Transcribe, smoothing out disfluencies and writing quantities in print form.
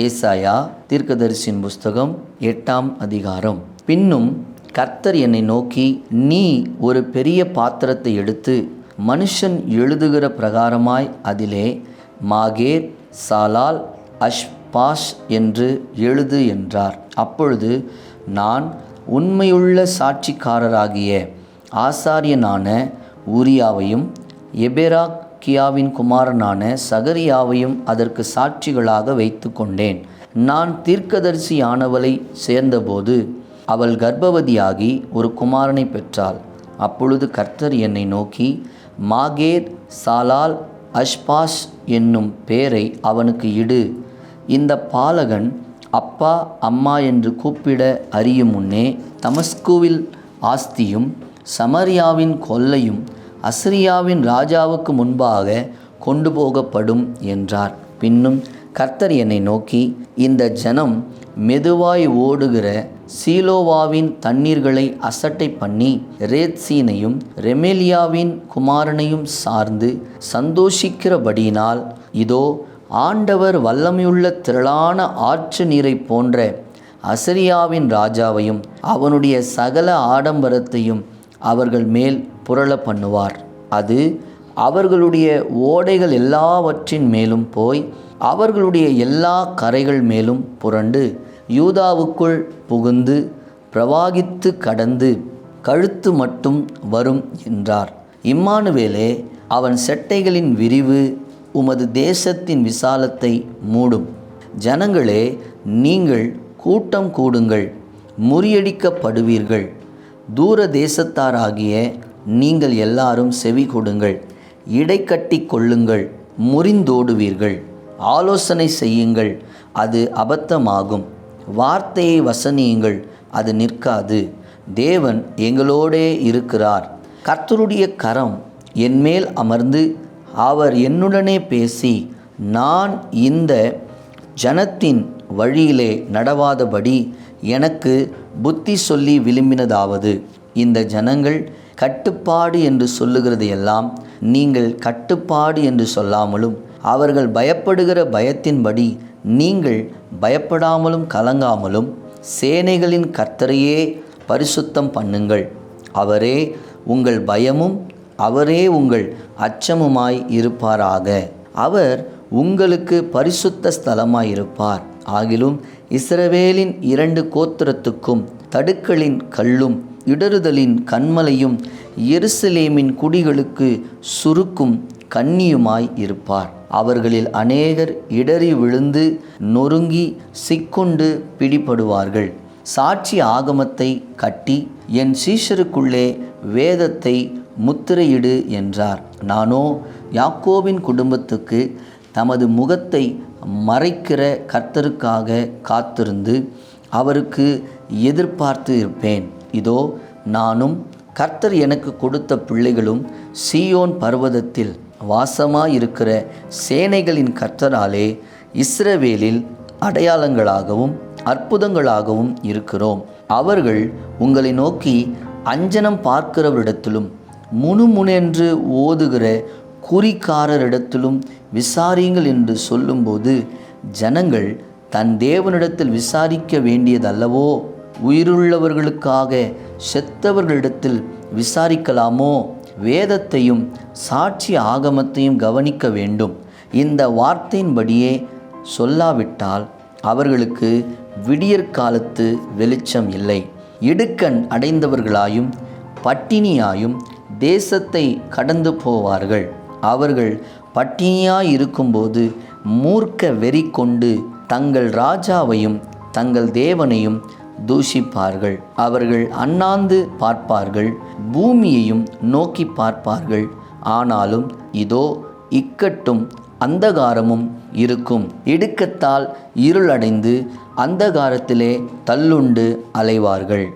ஏசாயா தீர்க்கதரிசியின் புஸ்தகம் 8ஆம் அதிகாரம். பின்னும் கர்த்தர் என்னை நோக்கி, நீ ஒரு பெரிய பாத்திரத்தை எடுத்து மனுஷன் எழுதுகிற பிரகாரமாய் அதிலே மாகேர் சாலால் அஷ்பாஷ் என்று எழுது என்றார். அப்பொழுது நான் உண்மையுள்ள சாட்சிக்காரராகிய ஆசாரியனான ஊரியாவையும் எபெராக்கியாவின் குமாரனான சகரியாவையும் அதற்கு சாட்சிகளாக வைத்து கொண்டேன். நான் தீர்க்கதரிசியானவளை சேர்ந்தபோது அவள் கர்ப்பவதியாகி ஒரு குமாரனை பெற்றாள். அப்பொழுது கர்த்தர் என்னை நோக்கி, மாகேர் சாலால் அஷ்பாஷ் என்னும் பேரை அவனுக்கு இடு. இந்த பாலகன் அப்பா அம்மா என்று கூப்பிட அறியும் முன்னே தமஸ்குவில் ஆஸ்தியும் சமரியாவின் கொல்லையும் அசிரியாவின் ராஜாவுக்கு முன்பாக கொண்டு போகப்படும் என்றார். பின்னும் கர்த்தர் என்னை நோக்கி, இந்த ஜனம் மெதுவாய் ஓடுகிற சீலோவாவின் தண்ணீர்களை அசட்டை பண்ணி ரேத்சீனையும் ரெமேலியாவின் குமாரனையும் சார்ந்து சந்தோஷிக்கிறபடியினால், இதோ ஆண்டவர் வல்லமையுள்ள திரளான ஆற்று நீரை போன்ற அசிரியாவின் ராஜாவையும் அவனுடைய சகல ஆடம்பரத்தையும் அவர்கள் மேல் புரள பண்ணுவார். அது அவர்களுடைய ஓடைகள் எல்லாவற்றின் மேலும் போய் அவர்களுடைய எல்லா கரைகள் மேலும் புரண்டு யூதாவுக்குள் புகுந்து பிரவாகித்து கடந்து கழுத்து மட்டும் வரும் என்றார். இம்மானுவேலே, அவன் செட்டைகளின் விரிவு உமது தேசத்தின் விசாலத்தை மூடும். ஜனங்களே, நீங்கள் கூட்டம் கூடுங்கள், முறியடிக்கப்படுவீர்கள். தூர தேசத்தாராகிய நீங்கள் எல்லாரும் செவி கொடுங்கள். இடைக்கட்டி கொள்ளுங்கள், முறிந்தோடுவீர்கள். ஆலோசனை செய்யுங்கள், அது அபத்தமாகும். வார்த்தையை வசனியுங்கள், அது நிற்காது. தேவன் எங்களோடே இருக்கிறார். கர்த்தருடைய கரம் என்மேல் அமர்ந்து அவர் என்னுடனே பேசி, நான் இந்த ஜனத்தின் வழியிலே நடவாதபடி எனக்கு புத்தி சொல்லி விரும்பினதாவது, இந்த ஜனங்கள் கட்டுப்பாடு என்று சொல்லுகிறது எல்லாம் நீங்கள் கட்டுப்பாடு என்று சொல்லாமலும், அவர்கள் பயப்படுகிற பயத்தின்படி நீங்கள் பயப்படாமலும் கலங்காமலும் சேனைகளின் கர்த்தரையே பரிசுத்தம் பண்ணுங்கள். அவரே உங்கள் பயமும் அவரே உங்கள் அச்சமுமாய் இருப்பாராக. அவர் உங்களுக்கு பரிசுத்த ஸ்தலமாயிருப்பார். ஆகிலும் இஸ்ரவேலின் 2 கோத்திரத்துக்கும் தடுக்களின் கல்லும் இடறுதலின் கன்மலையும் எருசலேமின் குடிகளுக்கு சுருக்கும் கண்ணியுமாய் இருப்பார். அவர்களில் அநேகர் இடறி விழுந்து நொறுங்கி சிக்குண்டு பிடிபடுவார்கள். சாட்சி ஆகமத்தை கட்டி என் சீஷருக்குள்ளே வேதத்தை முத்திரையிடு என்றார். நானோ யாக்கோபின் குடும்பத்துக்கு தமது முகத்தை மறைக்கிற கர்த்தருக்காக காத்திருந்து அவருக்கு எதிர்பார்த்து இருப்பேன். இதோ நானும் கர்த்தர் எனக்கு கொடுத்த பிள்ளைகளும் சீயோன் பர்வதத்தில் வாசமாயிருக்கிற சேனைகளின் கர்த்தராலே இஸ்ரவேலில் அடையாளங்களாகவும் அற்புதங்களாகவும் இருக்கிறோம். அவர்கள் உங்களை நோக்கி, அஞ்சனம் பார்க்கிறவரிடத்திலும் முணுமுணென்று ஓதுகிற குறிக்காரரிடத்திலும் விசாரியுங்கள் என்று சொல்லும்போது, ஜனங்கள் தன் தேவனிடத்தில் விசாரிக்க வேண்டியதல்லவோ? உயிருள்ளவர்களுக்காக செத்தவர்களிடத்தில் விசாரிக்கலாமோ? வேதத்தையும் சாட்சி ஆகமத்தையும் கவனிக்க வேண்டும். இந்த வார்த்தையின்படியே சொல்லாவிட்டால் அவர்களுக்கு விடியற்காலத்து வெளிச்சம் இல்லை. இடுக்கண் அடைந்தவர்களாயும் பட்டினியாயும் தேசத்தை கடந்து போவார்கள். அவர்கள் பட்டினியாயிருக்கும்போது மூர்க்க வெறி கொண்டு தங்கள் ராஜாவையும் தங்கள் தேவனையும் தூஷிப்பார்கள். அவர்கள் அண்ணாந்து பார்ப்பார்கள், பூமியையும் நோக்கி பார்ப்பார்கள். ஆனாலும் இதோ இக்கட்டும் அந்தகாரமும் இருக்கும். இடுக்கத்தால் இருளடைந்து அந்தகாரத்திலே தள்ளுண்டு அலைவார்கள்.